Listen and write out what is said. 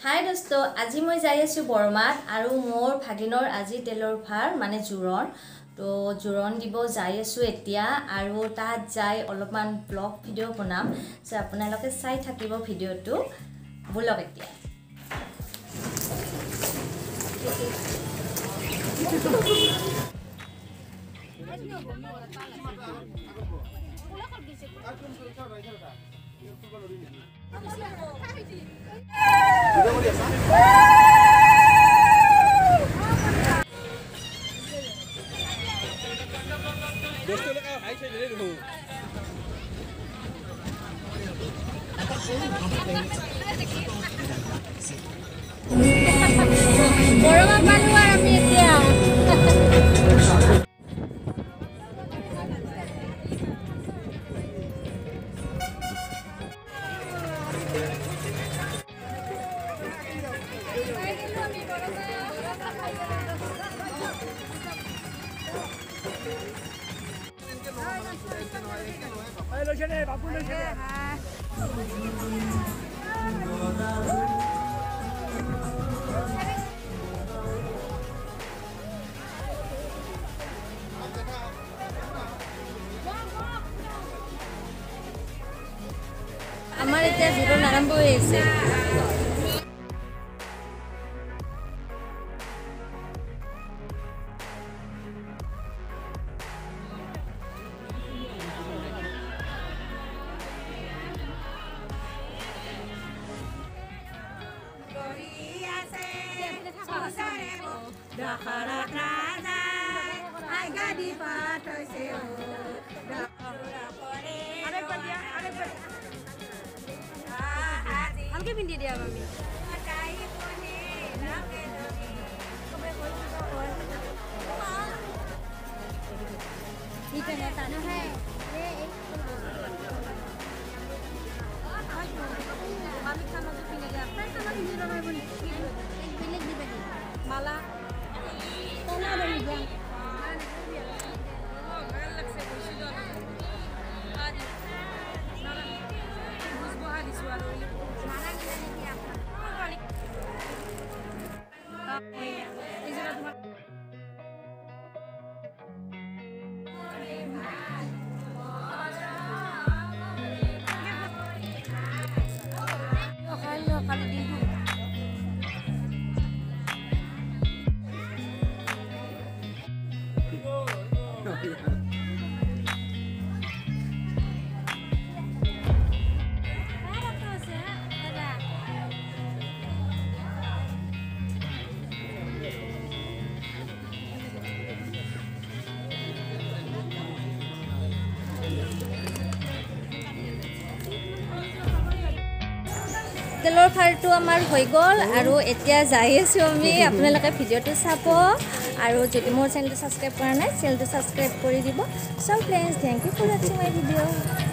हाय दोस्तों आज मैं जाई आसो बरमात और मोर भागिनर आज तेलर भार माने जुरन तो जुरन दिब जाई आसो एतिया और तात जाई अलपमान ब्लॉग भिडिओ बनाम सो आपनालोके चाइ थाकिब भिडिओটো बोलक एतिया बरमात मानु आर आमी एतिया আমার এতিয়া জীবন আরম্ভ হয়েছে Alke pindi dia mami. Itu neta no hai. Mami sama tu pindi dia. Sama pindi ramai pun. Pilih di bagi. Malah. Tona dari bang. তেলৰ ফাৰটো আমাৰ হৈ গল আৰু এতিয়া যাই আছো আমি আপোনালোকে ভিডিওটো চাব আৰু যদি মোৰ চেনেলটো সাবস্ক্ৰাইব কৰা নাই চেনেলটো সাবস্ক্ৰাইব কৰি দিব so friends thank you for watching my video